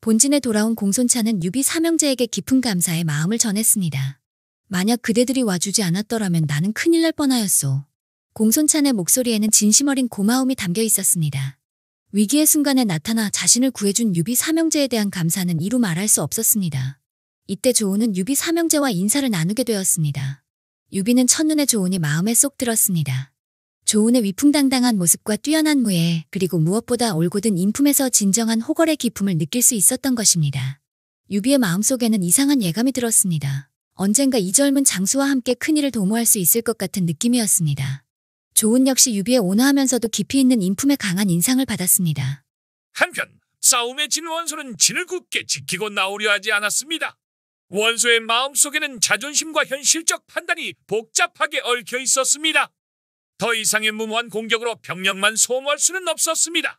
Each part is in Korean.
본진에 돌아온 공손찬은 유비 삼형제에게 깊은 감사의 마음을 전했습니다. 만약 그대들이 와주지 않았더라면 나는 큰일 날 뻔하였소. 공손찬의 목소리에는 진심 어린 고마움이 담겨 있었습니다. 위기의 순간에 나타나 자신을 구해준 유비 삼형제에 대한 감사는 이루 말할 수 없었습니다. 이때 조은은 유비 삼형제와 인사를 나누게 되었습니다. 유비는 첫눈에 조은이 마음에 쏙 들었습니다. 조은의 위풍당당한 모습과 뛰어난 무예, 그리고 무엇보다 올곧은 인품에서 진정한 호걸의 기품을 느낄 수 있었던 것입니다. 유비의 마음속에는 이상한 예감이 들었습니다. 언젠가 이 젊은 장수와 함께 큰일을 도모할 수 있을 것 같은 느낌이었습니다. 조은 역시 유비의 온화하면서도 깊이 있는 인품에 강한 인상을 받았습니다. 한편 싸움에 진 원소는 진을 굳게 지키고 나오려 하지 않았습니다. 원소의 마음속에는 자존심과 현실적 판단이 복잡하게 얽혀 있었습니다. 더 이상의 무모한 공격으로 병력만 소모할 수는 없었습니다.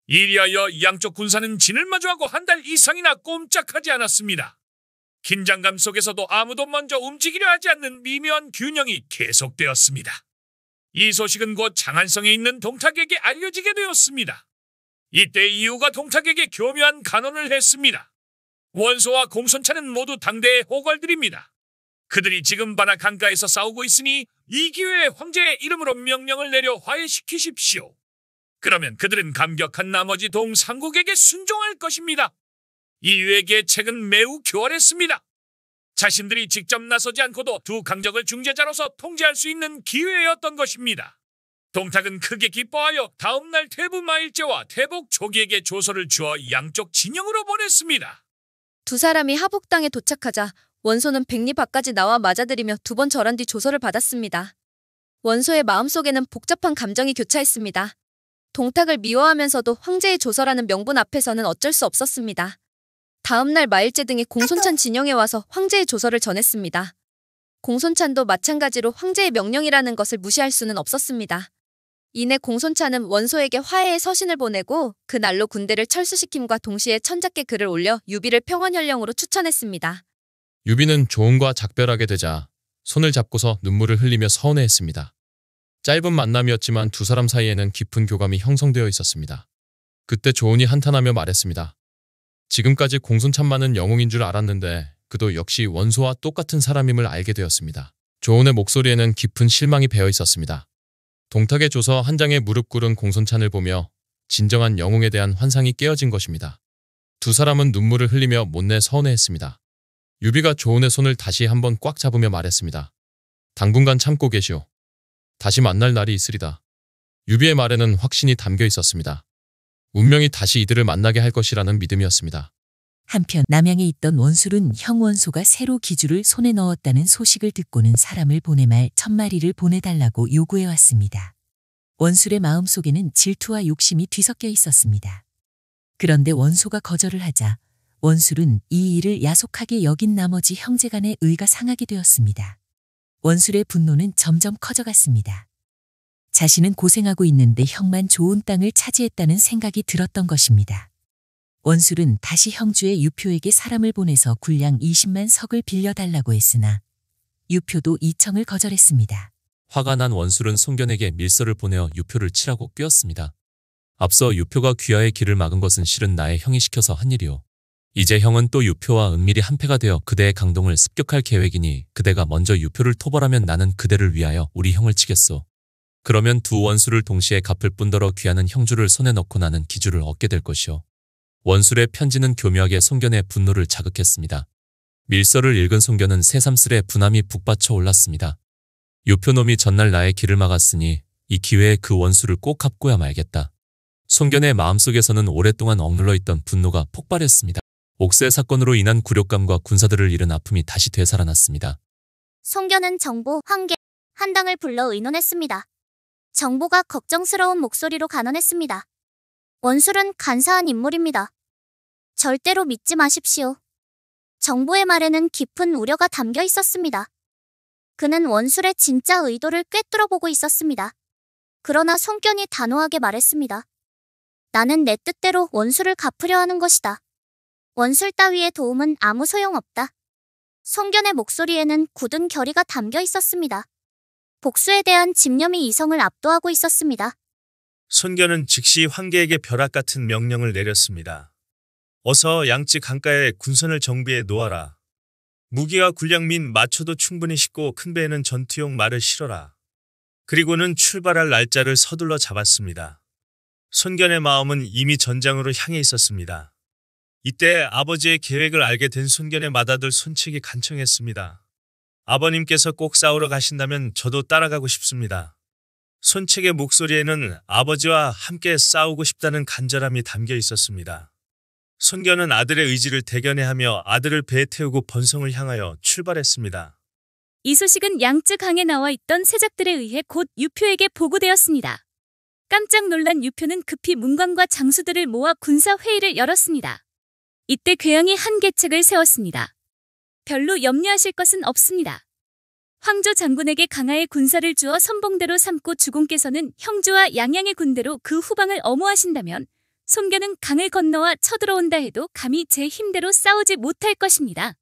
이리하여 양쪽 군사는 진을 마주하고 한 달 이상이나 꼼짝하지 않았습니다. 긴장감 속에서도 아무도 먼저 움직이려 하지 않는 미묘한 균형이 계속되었습니다. 이 소식은 곧 장안성에 있는 동탁에게 알려지게 되었습니다. 이때 이유가 동탁에게 교묘한 간언을 했습니다. 원소와 공손찬은 모두 당대의 호걸들입니다. 그들이 지금 바나 강가에서 싸우고 있으니 이 기회에 황제의 이름으로 명령을 내려 화해시키십시오. 그러면 그들은 감격한 나머지 동상국에게 순종할 것입니다. 이유의 계책은 매우 교활했습니다. 자신들이 직접 나서지 않고도 두 강적을 중재자로서 통제할 수 있는 기회였던 것입니다. 동탁은 크게 기뻐하여 다음날 태부 마일제와 태복 조기에게 조서를 주어 양쪽 진영으로 보냈습니다. 두 사람이 하복당에 도착하자 원소는 백리 밖까지 나와 맞아들이며 두 번 절한 뒤 조서를 받았습니다. 원소의 마음속에는 복잡한 감정이 교차했습니다. 동탁을 미워하면서도 황제의 조서라는 명분 앞에서는 어쩔 수 없었습니다. 다음날 마일제 등이 공손찬 진영에 와서 황제의 조서를 전했습니다. 공손찬도 마찬가지로 황제의 명령이라는 것을 무시할 수는 없었습니다. 이내 공손찬은 원소에게 화해의 서신을 보내고 그날로 군대를 철수시킴과 동시에 천작게 글을 올려 유비를 평원현령으로 추천했습니다. 유비는 조은과 작별하게 되자 손을 잡고서 눈물을 흘리며 서운해했습니다. 짧은 만남이었지만 두 사람 사이에는 깊은 교감이 형성되어 있었습니다. 그때 조은이 한탄하며 말했습니다. 지금까지 공손찬만은 영웅인 줄 알았는데 그도 역시 원소와 똑같은 사람임을 알게 되었습니다. 조은의 목소리에는 깊은 실망이 배어 있었습니다. 동탁의 조서 한 장에 무릎 꿇은 공손찬을 보며 진정한 영웅에 대한 환상이 깨어진 것입니다. 두 사람은 눈물을 흘리며 못내 서운해했습니다. 유비가 조은의 손을 다시 한번 꽉 잡으며 말했습니다. 당분간 참고 계시오. 다시 만날 날이 있으리다. 유비의 말에는 확신이 담겨 있었습니다. 운명이 다시 이들을 만나게 할 것이라는 믿음이었습니다. 한편 남양에 있던 원술은 형 원소가 새로 기주를 손에 넣었다는 소식을 듣고는 사람을 보내말 1000마리를 보내달라고 요구해왔습니다. 원술의 마음속에는 질투와 욕심이 뒤섞여 있었습니다. 그런데 원소가 거절을 하자 원술은 이 일을 야속하게 여긴 나머지 형제간의 의가 상하게 되었습니다. 원술의 분노는 점점 커져갔습니다. 자신은 고생하고 있는데 형만 좋은 땅을 차지했다는 생각이 들었던 것입니다. 원술은 다시 형주의 유표에게 사람을 보내서 군량 20만 석을 빌려달라고 했으나 유표도 이청을 거절했습니다. 화가 난 원술은 송견에게 밀서를 보내어 유표를 치라고 꾀었습니다. 앞서 유표가 귀하의 길을 막은 것은 실은 나의 형이 시켜서 한 일이오. 이제 형은 또 유표와 은밀히 한패가 되어 그대의 강동을 습격할 계획이니 그대가 먼저 유표를 토벌하면 나는 그대를 위하여 우리 형을 치겠소. 그러면 두 원수를 동시에 갚을 뿐더러 귀하는 형주를 손에 넣고 나는 기주를 얻게 될 것이오. 원술의 편지는 교묘하게 송견의 분노를 자극했습니다. 밀서를 읽은 송견은 새삼스레 분함이 북받쳐 올랐습니다. 유표놈이 전날 나의 길을 막았으니 이 기회에 그 원수를 꼭 갚고야 말겠다. 송견의 마음속에서는 오랫동안 억눌러 있던 분노가 폭발했습니다. 옥새 사건으로 인한 굴욕감과 군사들을 잃은 아픔이 다시 되살아났습니다. 송견은 정보, 황계, 한당을 불러 의논했습니다. 정보가 걱정스러운 목소리로 간언했습니다. 원술은 간사한 인물입니다. 절대로 믿지 마십시오. 정보의 말에는 깊은 우려가 담겨 있었습니다. 그는 원술의 진짜 의도를 꿰뚫어보고 있었습니다. 그러나 송견이 단호하게 말했습니다. 나는 내 뜻대로 원술을 갚으려 하는 것이다. 원술 따위의 도움은 아무 소용없다. 송견의 목소리에는 굳은 결의가 담겨 있었습니다. 복수에 대한 집념이 이성을 압도하고 있었습니다. 손견은 즉시 황계에게 벼락 같은 명령을 내렸습니다. 어서 양쯔 강가에 군선을 정비해 놓아라. 무기와 군량 및 마초도 충분히 싣고 큰 배에는 전투용 말을 실어라. 그리고는 출발할 날짜를 서둘러 잡았습니다. 손견의 마음은 이미 전장으로 향해 있었습니다. 이때 아버지의 계획을 알게 된 손견의 맏아들 손책이 간청했습니다. 아버님께서 꼭 싸우러 가신다면 저도 따라가고 싶습니다. 손책의 목소리에는 아버지와 함께 싸우고 싶다는 간절함이 담겨 있었습니다. 손견은 아들의 의지를 대견해하며 아들을 배에 태우고 번성을 향하여 출발했습니다. 이 소식은 양쯔 강에 나와 있던 세작들에 의해 곧 유표에게 보고되었습니다. 깜짝 놀란 유표는 급히 문관과 장수들을 모아 군사 회의를 열었습니다. 이때 괴양이 한 계책을 세웠습니다. 별로 염려하실 것은 없습니다. 황조 장군에게 강하의 군사를 주어 선봉대로 삼고 주공께서는 형주와 양양의 군대로 그 후방을 엄호하신다면 손견은 강을 건너와 쳐들어온다 해도 감히 제 힘대로 싸우지 못할 것입니다.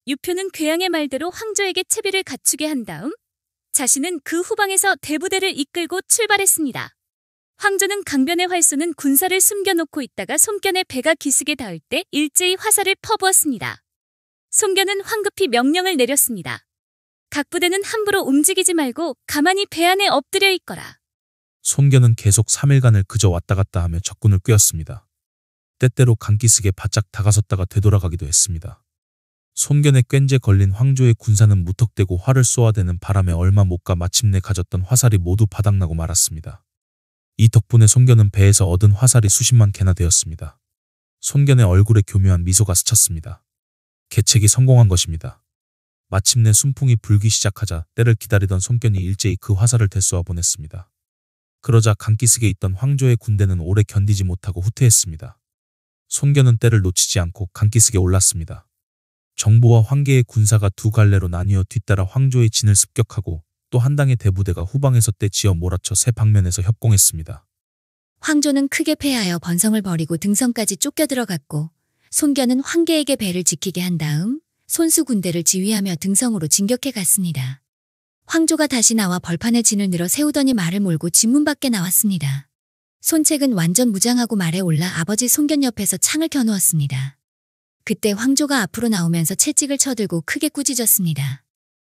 유표는 괴양의 말대로 황조에게 채비를 갖추게 한 다음 자신은 그 후방에서 대부대를 이끌고 출발했습니다. 황조는 강변의 활쏘는 군사를 숨겨놓고 있다가 손견의 배가 기슭에 닿을 때 일제히 화살을 퍼부었습니다. 손견은 황급히 명령을 내렸습니다. 각 부대는 함부로 움직이지 말고 가만히 배 안에 엎드려 있거라. 손견은 계속 3일간을 그저 왔다 갔다 하며 적군을 꿰었습니다. 때때로 강기슭에 바짝 다가섰다가 되돌아가기도 했습니다. 손견의 꽹제 걸린 황조의 군사는 무턱대고 활을 쏘아대는 바람에 얼마 못 가 마침내 가졌던 화살이 모두 바닥나고 말았습니다. 이 덕분에 손견은 배에서 얻은 화살이 수십만 개나 되었습니다. 손견의 얼굴에 교묘한 미소가 스쳤습니다. 계책이 성공한 것입니다. 마침내 순풍이 불기 시작하자 때를 기다리던 손견이 일제히 그 화살을 되쏘아 보냈습니다. 그러자 강기슭에 있던 황조의 군대는 오래 견디지 못하고 후퇴했습니다. 손견은 때를 놓치지 않고 강기슭에 올랐습니다. 정보와 황계의 군사가 두 갈래로 나뉘어 뒤따라 황조의 진을 습격하고 또 한 당의 대부대가 후방에서 떼지어 몰아쳐 세 방면에서 협공했습니다. 황조는 크게 패하여 번성을 버리고 등성까지 쫓겨 들어갔고 손견은 황계에게 배를 지키게 한 다음 손수 군대를 지휘하며 등성으로 진격해 갔습니다. 황조가 다시 나와 벌판에 진을 늘어 세우더니 말을 몰고 진문 밖에 나왔습니다. 손책은 완전 무장하고 말에 올라 아버지 손견 옆에서 창을 켜놓았습니다. 그때 황조가 앞으로 나오면서 채찍을 쳐들고 크게 꾸짖었습니다.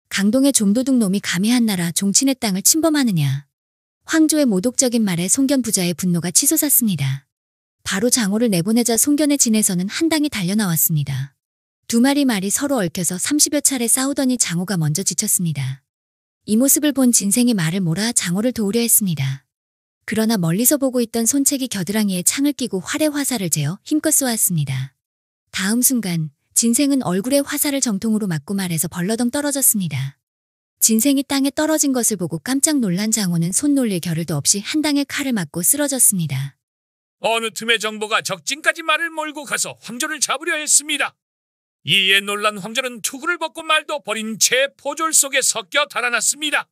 강동의 좀도둑 놈이 감히 한나라 종친의 땅을 침범하느냐. 황조의 모독적인 말에 손견 부자의 분노가 치솟았습니다. 바로 장호를 내보내자 손견의 진에서는 한 당이 달려나왔습니다. 두 마리 말이 서로 얽혀서 30여 차례 싸우더니 장호가 먼저 지쳤습니다. 이 모습을 본 진생이 말을 몰아 장호를 도우려 했습니다. 그러나 멀리서 보고 있던 손책이 겨드랑이에 창을 끼고 활에 화살을 재어 힘껏 쏘았습니다. 다음 순간 진생은 얼굴에 화살을 정통으로 맞고 말에서 벌러덩 떨어졌습니다. 진생이 땅에 떨어진 것을 보고 깜짝 놀란 장호는 손 놀릴 겨를도 없이 한 당의 칼을 맞고 쓰러졌습니다. 어느 틈에 정보가 적진까지 말을 몰고 가서 황조를 잡으려 했습니다. 이에 놀란 황조는 투구를 벗고 말도 버린 채 포졸 속에 섞여 달아났습니다.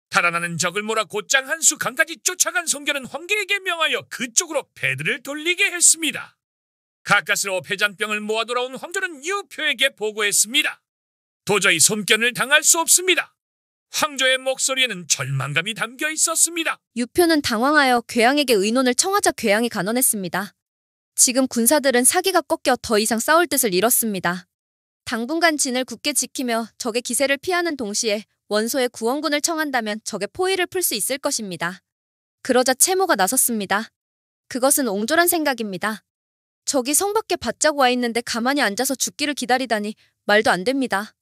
달아나는 적을 몰아 곧장 한 수 강까지 쫓아간 손견은 황계에게 명하여 그쪽으로 배들을 돌리게 했습니다. 가까스로 폐잔병을 모아 돌아온 황조는 유표에게 보고했습니다. 도저히 손견을 당할 수 없습니다. 황조의 목소리에는 절망감이 담겨 있었습니다. 유표는 당황하여 괴양에게 의논을 청하자 괴양이 간언했습니다. 지금 군사들은 사기가 꺾여 더 이상 싸울 뜻을 잃었습니다. 당분간 진을 굳게 지키며 적의 기세를 피하는 동시에 원소의 구원군을 청한다면 적의 포위를 풀 수 있을 것입니다. 그러자 채모가 나섰습니다. 그것은 옹졸한 생각입니다. 적이 성 밖에 바짝 와 있는데 가만히 앉아서 죽기를 기다리다니 말도 안 됩니다.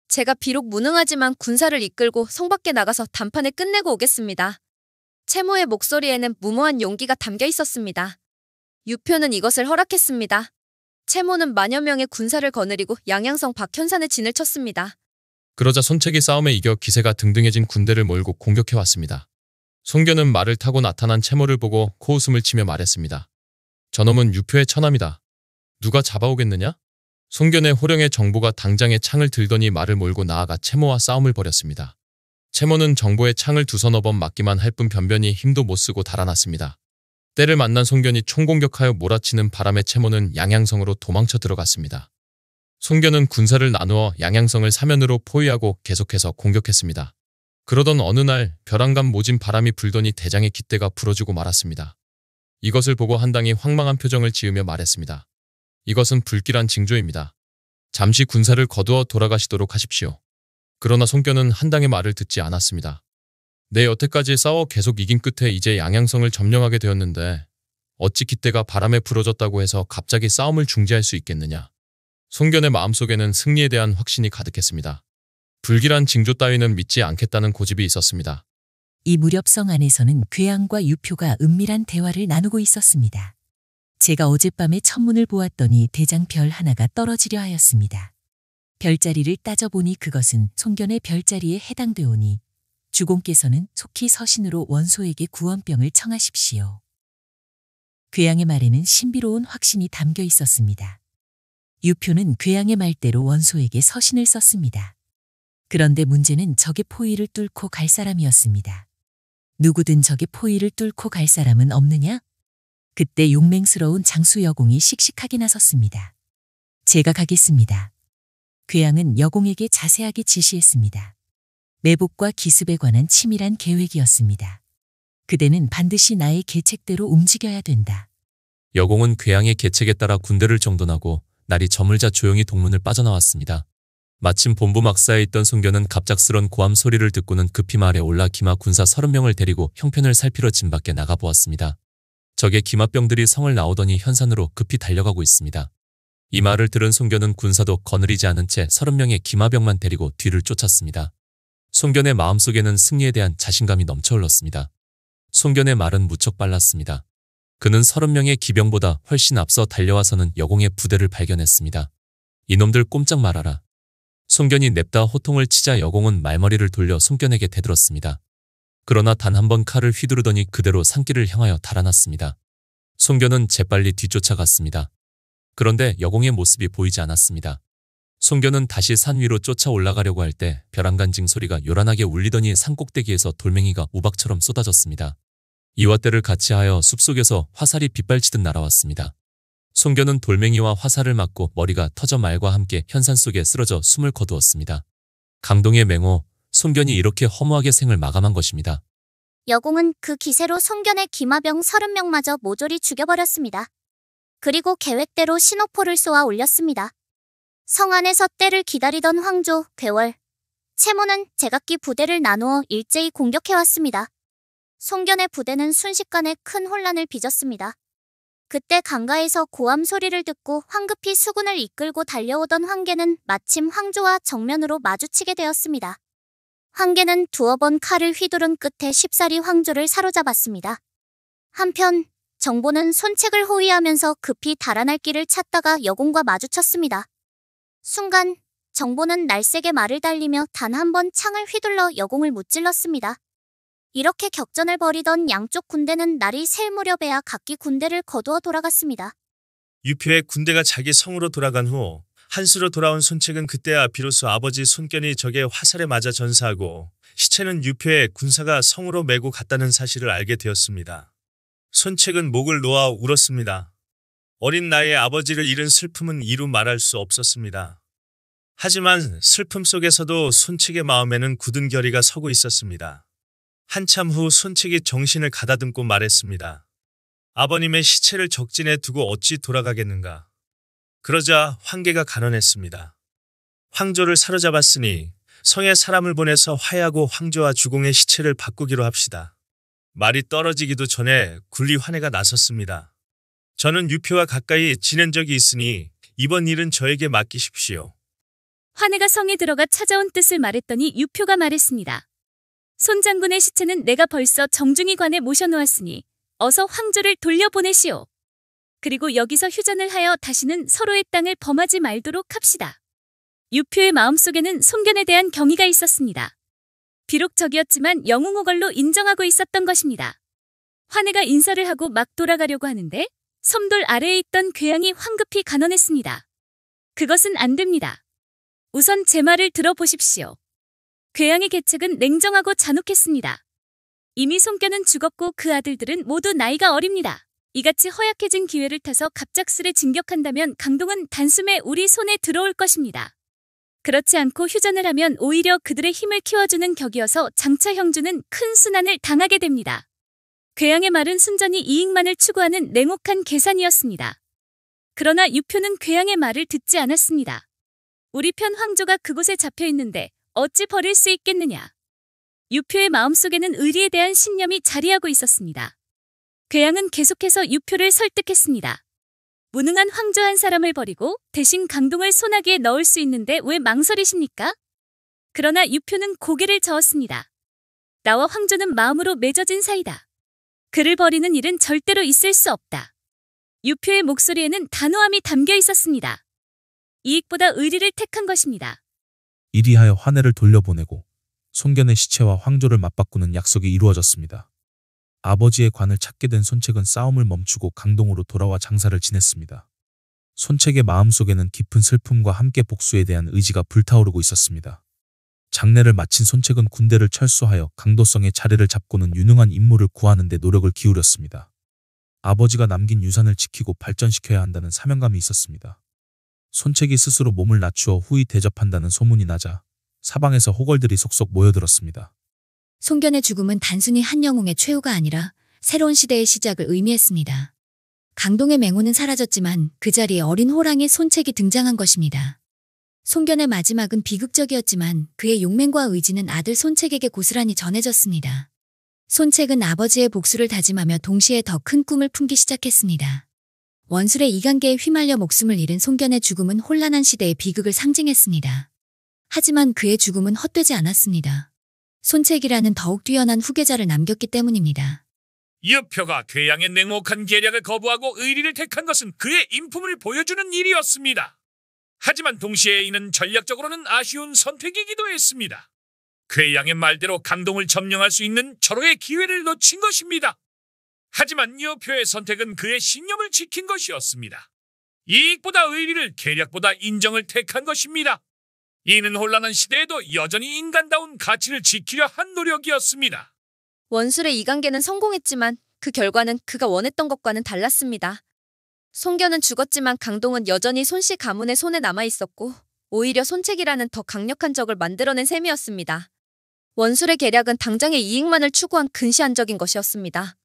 제가 비록 무능하지만 군사를 이끌고 성 밖에 나가서 단판을 끝내고 오겠습니다. 채모의 목소리에는 무모한 용기가 담겨 있었습니다. 유표는 이것을 허락했습니다. 채모는 만여 명의 군사를 거느리고 양양성 박현산에 진을 쳤습니다. 그러자 손책이 싸움에 이겨 기세가 등등해진 군대를 몰고 공격해왔습니다. 손견은 말을 타고 나타난 채모를 보고 코웃음을 치며 말했습니다. 저놈은 유표의 처남이다. 누가 잡아오겠느냐? 손견의 호령의 정보가 당장에 창을 들더니 말을 몰고 나아가 채모와 싸움을 벌였습니다. 채모는 정보에 창을 두서너 번 맞기만 할 뿐 변변히 힘도 못 쓰고 달아났습니다. 때를 만난 손견이 총공격하여 몰아치는 바람에 채모는 양양성으로 도망쳐 들어갔습니다. 손견은 군사를 나누어 양양성을 사면으로 포위하고 계속해서 공격했습니다. 그러던 어느 날 벼랑간 모진 바람이 불더니 대장의 깃대가 부러지고 말았습니다. 이것을 보고 한 당이 황망한 표정을 지으며 말했습니다. 이것은 불길한 징조입니다. 잠시 군사를 거두어 돌아가시도록 하십시오. 그러나 송견은 한당의 말을 듣지 않았습니다. 내 여태까지 싸워 계속 이긴 끝에 이제 양양성을 점령하게 되었는데 어찌 깃대가 바람에 부러졌다고 해서 갑자기 싸움을 중지할 수 있겠느냐. 송견의 마음속에는 승리에 대한 확신이 가득했습니다. 불길한 징조 따위는 믿지 않겠다는 고집이 있었습니다. 이 무렵 성 안에서는 괴양과 유표가 은밀한 대화를 나누고 있었습니다. 제가 어젯밤에 천문을 보았더니 대장 별 하나가 떨어지려 하였습니다. 별자리를 따져보니 그것은 송견의 별자리에 해당되오니 주공께서는 속히 서신으로 원소에게 구원병을 청하십시오. 괴양의 말에는 신비로운 확신이 담겨 있었습니다. 유표는 괴양의 말대로 원소에게 서신을 썼습니다. 그런데 문제는 적의 포위를 뚫고 갈 사람이었습니다. 누구든 적의 포위를 뚫고 갈 사람은 없느냐? 그때 용맹스러운 장수 여공이 씩씩하게 나섰습니다. 제가 가겠습니다. 괴양은 여공에게 자세하게 지시했습니다. 매복과 기습에 관한 치밀한 계획이었습니다. 그대는 반드시 나의 계책대로 움직여야 된다. 여공은 괴양의 계책에 따라 군대를 정돈하고 날이 저물자 조용히 동문을 빠져나왔습니다. 마침 본부 막사에 있던 송견은 갑작스런 고함 소리를 듣고는 급히 말에 올라 기마 군사 30명을 데리고 형편을 살피러 진 밖에 나가보았습니다. 적의 기마병들이 성을 나오더니 현산으로 급히 달려가고 있습니다. 이 말을 들은 송견은 군사도 거느리지 않은 채 30명의 기마병만 데리고 뒤를 쫓았습니다. 송견의 마음속에는 승리에 대한 자신감이 넘쳐 흘렀습니다. 송견의 말은 무척 빨랐습니다. 그는 30명의 기병보다 훨씬 앞서 달려와서는 여공의 부대를 발견했습니다. 이놈들 꼼짝 말아라. 송견이 냅다 호통을 치자 여공은 말머리를 돌려 송견에게 대들었습니다. 그러나 단 한 번 칼을 휘두르더니 그대로 산길을 향하여 달아났습니다. 송견은 재빨리 뒤쫓아갔습니다. 그런데 여공의 모습이 보이지 않았습니다. 송견은 다시 산 위로 쫓아 올라가려고 할 때 벼랑간징 소리가 요란하게 울리더니 산꼭대기에서 돌멩이가 우박처럼 쏟아졌습니다. 이와 때를 같이 하여 숲속에서 화살이 빗발치듯 날아왔습니다. 송견은 돌멩이와 화살을 맞고 머리가 터져 말과 함께 현산 속에 쓰러져 숨을 거두었습니다. 강동의 맹호, 송견이 이렇게 허무하게 생을 마감한 것입니다. 여공은 그 기세로 송견의 기마병 30명마저 모조리 죽여버렸습니다. 그리고 계획대로 신호포를 쏘아 올렸습니다. 성 안에서 때를 기다리던 황조, 괴월, 채모는 제각기 부대를 나누어 일제히 공격해왔습니다. 송견의 부대는 순식간에 큰 혼란을 빚었습니다. 그때 강가에서 고함 소리를 듣고 황급히 수군을 이끌고 달려오던 황계는 마침 황조와 정면으로 마주치게 되었습니다. 황계는 두어 번 칼을 휘두른 끝에 쉽사리 황조를 사로잡았습니다. 한편 정보는 손책을 호위하면서 급히 달아날 길을 찾다가 여공과 마주쳤습니다. 순간 정보는 날쌔게 말을 달리며 단 한 번 창을 휘둘러 여공을 무찔렀습니다. 이렇게 격전을 벌이던 양쪽 군대는 날이 셀 무렵에야 각기 군대를 거두어 돌아갔습니다. 유표의 군대가 자기 성으로 돌아간 후 한수로 돌아온 손책은 그때야 비로소 아버지 손견이 적의 화살에 맞아 전사하고 시체는 유표의 군사가 성으로 메고 갔다는 사실을 알게 되었습니다. 손책은 목을 놓아 울었습니다. 어린 나이에 아버지를 잃은 슬픔은 이루 말할 수 없었습니다. 하지만 슬픔 속에서도 손책의 마음에는 굳은 결의가 서고 있었습니다. 한참 후 손책이 정신을 가다듬고 말했습니다. 아버님의 시체를 적진에 두고 어찌 돌아가겠는가. 그러자 황계가 간언했습니다. 황조를 사로잡았으니 성에 사람을 보내서 화해하고 황조와 주공의 시체를 바꾸기로 합시다. 말이 떨어지기도 전에 굴리 환혜가 나섰습니다. 저는 유표와 가까이 지낸 적이 있으니 이번 일은 저에게 맡기십시오. 환혜가 성에 들어가 찾아온 뜻을 말했더니 유표가 말했습니다. 손 장군의 시체는 내가 벌써 정중히 관에 모셔놓았으니 어서 황조를 돌려보내시오. 그리고 여기서 휴전을 하여 다시는 서로의 땅을 범하지 말도록 합시다. 유표의 마음속에는 송견에 대한 경의가 있었습니다. 비록 적이었지만 영웅호걸로 인정하고 있었던 것입니다. 환혜가 인사를 하고 막 돌아가려고 하는데 섬돌 아래에 있던 괴양이 황급히 간언했습니다. 그것은 안 됩니다. 우선 제 말을 들어보십시오. 괴양의 계책은 냉정하고 잔혹했습니다. 이미 송견은 죽었고 그 아들들은 모두 나이가 어립니다. 이같이 허약해진 기회를 타서 갑작스레 진격한다면 강동은 단숨에 우리 손에 들어올 것입니다. 그렇지 않고 휴전을 하면 오히려 그들의 힘을 키워주는 격이어서 장차 형주는 큰 순환을 당하게 됩니다. 괴양의 말은 순전히 이익만을 추구하는 냉혹한 계산이었습니다. 그러나 유표는 괴양의 말을 듣지 않았습니다. 우리 편 황조가 그곳에 잡혀 있는데 어찌 버릴 수 있겠느냐. 유표의 마음속에는 의리에 대한 신념이 자리하고 있었습니다. 괴양은 계속해서 유표를 설득했습니다. 무능한 황조 한 사람을 버리고 대신 강동을 소나기에 넣을 수 있는데 왜 망설이십니까? 그러나 유표는 고개를 저었습니다. 나와 황조는 마음으로 맺어진 사이다. 그를 버리는 일은 절대로 있을 수 없다. 유표의 목소리에는 단호함이 담겨 있었습니다. 이익보다 의리를 택한 것입니다. 이리하여 환해를 돌려보내고 손견의 시체와 황조를 맞바꾸는 약속이 이루어졌습니다. 아버지의 관을 찾게 된 손책은 싸움을 멈추고 강동으로 돌아와 장사를 지냈습니다. 손책의 마음속에는 깊은 슬픔과 함께 복수에 대한 의지가 불타오르고 있었습니다. 장례를 마친 손책은 군대를 철수하여 강도성의 자리를 잡고는 유능한 인물을 구하는 데 노력을 기울였습니다. 아버지가 남긴 유산을 지키고 발전시켜야 한다는 사명감이 있었습니다. 손책이 스스로 몸을 낮추어 후위 대접한다는 소문이 나자 사방에서 호걸들이 속속 모여들었습니다. 손견의 죽음은 단순히 한 영웅의 최후가 아니라 새로운 시대의 시작을 의미했습니다. 강동의 맹호는 사라졌지만 그 자리에 어린 호랑이 손책이 등장한 것입니다. 손견의 마지막은 비극적이었지만 그의 용맹과 의지는 아들 손책에게 고스란히 전해졌습니다. 손책은 아버지의 복수를 다짐하며 동시에 더 큰 꿈을 품기 시작했습니다. 원술의 이간계에 휘말려 목숨을 잃은 손견의 죽음은 혼란한 시대의 비극을 상징했습니다. 하지만 그의 죽음은 헛되지 않았습니다. 손책이라는 더욱 뛰어난 후계자를 남겼기 때문입니다. 유표가 괴양의 냉혹한 계략을 거부하고 의리를 택한 것은 그의 인품을 보여주는 일이었습니다. 하지만 동시에 이는 전략적으로는 아쉬운 선택이기도 했습니다. 괴양의 말대로 강동을 점령할 수 있는 절호의 기회를 놓친 것입니다. 하지만 유표의 선택은 그의 신념을 지킨 것이었습니다. 이익보다 의리를 계략보다 인정을 택한 것입니다. 이는 혼란한 시대에도 여전히 인간다운 가치를 지키려 한 노력이었습니다. 원술의 이간계는 성공했지만 그 결과는 그가 원했던 것과는 달랐습니다. 손견은 죽었지만 강동은 여전히 손씨 가문의 손에 남아있었고 오히려 손책이라는 더 강력한 적을 만들어낸 셈이었습니다. 원술의 계략은 당장의 이익만을 추구한 근시안적인 것이었습니다.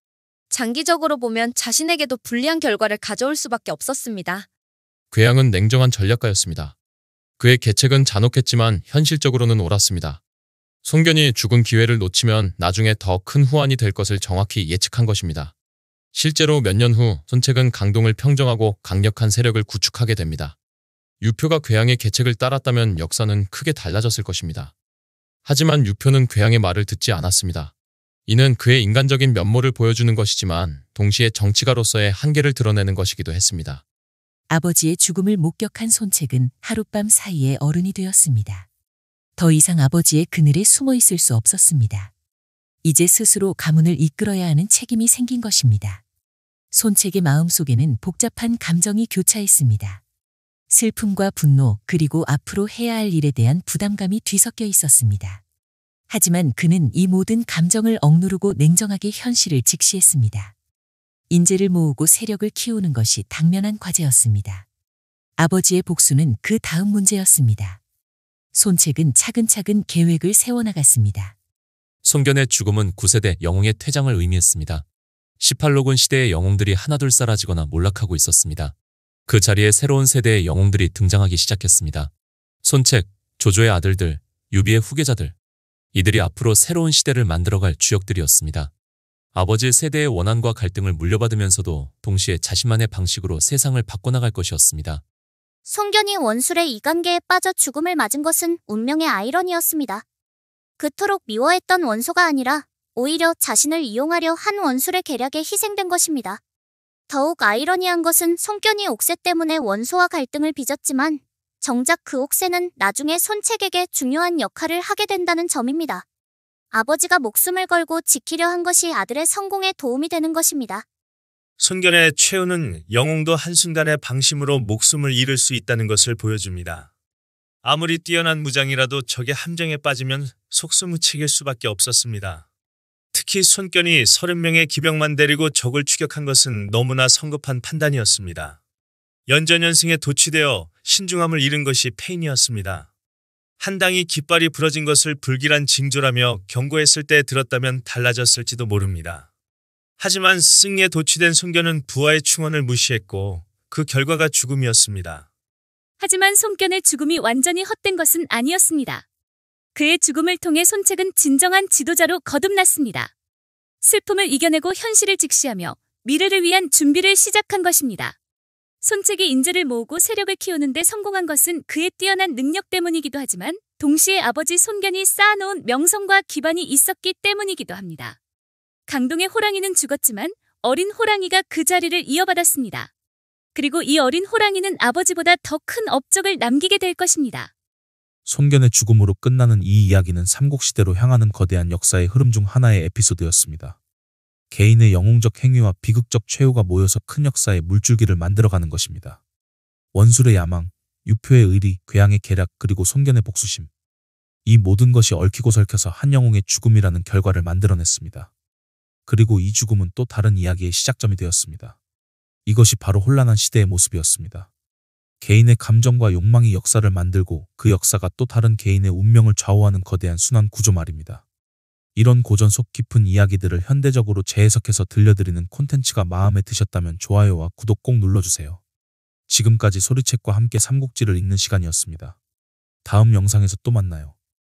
장기적으로 보면 자신에게도 불리한 결과를 가져올 수밖에 없었습니다. 괴양은 냉정한 전략가였습니다. 그의 계책은 잔혹했지만 현실적으로는 옳았습니다. 손견이 죽은 기회를 놓치면 나중에 더 큰 후환이 될 것을 정확히 예측한 것입니다. 실제로 몇 년 후 손책은 강동을 평정하고 강력한 세력을 구축하게 됩니다. 유표가 괴양의 계책을 따랐다면 역사는 크게 달라졌을 것입니다. 하지만 유표는 괴양의 말을 듣지 않았습니다. 이는 그의 인간적인 면모를 보여주는 것이지만 동시에 정치가로서의 한계를 드러내는 것이기도 했습니다. 아버지의 죽음을 목격한 손책은 하룻밤 사이에 어른이 되었습니다. 더 이상 아버지의 그늘에 숨어 있을 수 없었습니다. 이제 스스로 가문을 이끌어야 하는 책임이 생긴 것입니다. 손책의 마음속에는 복잡한 감정이 교차했습니다. 슬픔과 분노 그리고 앞으로 해야 할 일에 대한 부담감이 뒤섞여 있었습니다. 하지만 그는 이 모든 감정을 억누르고 냉정하게 현실을 직시했습니다. 인재를 모으고 세력을 키우는 것이 당면한 과제였습니다. 아버지의 복수는 그 다음 문제였습니다. 손책은 차근차근 계획을 세워나갔습니다. 손견의 죽음은 9세대 영웅의 퇴장을 의미했습니다. 18로군 시대의 영웅들이 하나둘 사라지거나 몰락하고 있었습니다. 그 자리에 새로운 세대의 영웅들이 등장하기 시작했습니다. 손책, 조조의 아들들, 유비의 후계자들. 이들이 앞으로 새로운 시대를 만들어갈 주역들이었습니다. 아버지 세대의 원한과 갈등을 물려받으면서도 동시에 자신만의 방식으로 세상을 바꿔나갈 것이었습니다. 손견이 원술의 이간계에 빠져 죽음을 맞은 것은 운명의 아이러니였습니다. 그토록 미워했던 원소가 아니라 오히려 자신을 이용하려 한 원술의 계략에 희생된 것입니다. 더욱 아이러니한 것은 손견이 옥새 때문에 원소와 갈등을 빚었지만 정작 그 옥새는 나중에 손책에게 중요한 역할을 하게 된다는 점입니다. 아버지가 목숨을 걸고 지키려 한 것이 아들의 성공에 도움이 되는 것입니다. 손견의 최후는 영웅도 한순간의 방심으로 목숨을 잃을 수 있다는 것을 보여줍니다. 아무리 뛰어난 무장이라도 적의 함정에 빠지면 속수무책일 수밖에 없었습니다. 특히 손견이 30명의 기병만 데리고 적을 추격한 것은 너무나 성급한 판단이었습니다. 연전연승에 도취되어 신중함을 잃은 것이 패인이었습니다. 한당이 깃발이 부러진 것을 불길한 징조라며 경고했을 때 들었다면 달라졌을지도 모릅니다. 하지만 승리에 도취된 손견은 부하의 충언을 무시했고 그 결과가 죽음이었습니다. 하지만 손견의 죽음이 완전히 헛된 것은 아니었습니다. 그의 죽음을 통해 손책은 진정한 지도자로 거듭났습니다. 슬픔을 이겨내고 현실을 직시하며 미래를 위한 준비를 시작한 것입니다. 손책이 인재를 모으고 세력을 키우는 데 성공한 것은 그의 뛰어난 능력 때문이기도 하지만 동시에 아버지 손견이 쌓아놓은 명성과 기반이 있었기 때문이기도 합니다. 강동의 호랑이는 죽었지만 어린 호랑이가 그 자리를 이어받았습니다. 그리고 이 어린 호랑이는 아버지보다 더 큰 업적을 남기게 될 것입니다. 손견의 죽음으로 끝나는 이 이야기는 삼국시대로 향하는 거대한 역사의 흐름 중 하나의 에피소드였습니다. 개인의 영웅적 행위와 비극적 최후가 모여서 큰 역사의 물줄기를 만들어가는 것입니다. 원술의 야망, 유표의 의리, 괴양의 계략, 그리고 손견의 복수심. 이 모든 것이 얽히고 설켜서 한 영웅의 죽음이라는 결과를 만들어냈습니다. 그리고 이 죽음은 또 다른 이야기의 시작점이 되었습니다. 이것이 바로 혼란한 시대의 모습이었습니다. 개인의 감정과 욕망이 역사를 만들고 그 역사가 또 다른 개인의 운명을 좌우하는 거대한 순환 구조 말입니다. 이런 고전 속 깊은 이야기들을 현대적으로 재해석해서 들려드리는 콘텐츠가 마음에 드셨다면 좋아요와 구독 꼭 눌러주세요. 지금까지 소리책과 함께 삼국지를 읽는 시간이었습니다. 다음 영상에서 또 만나요.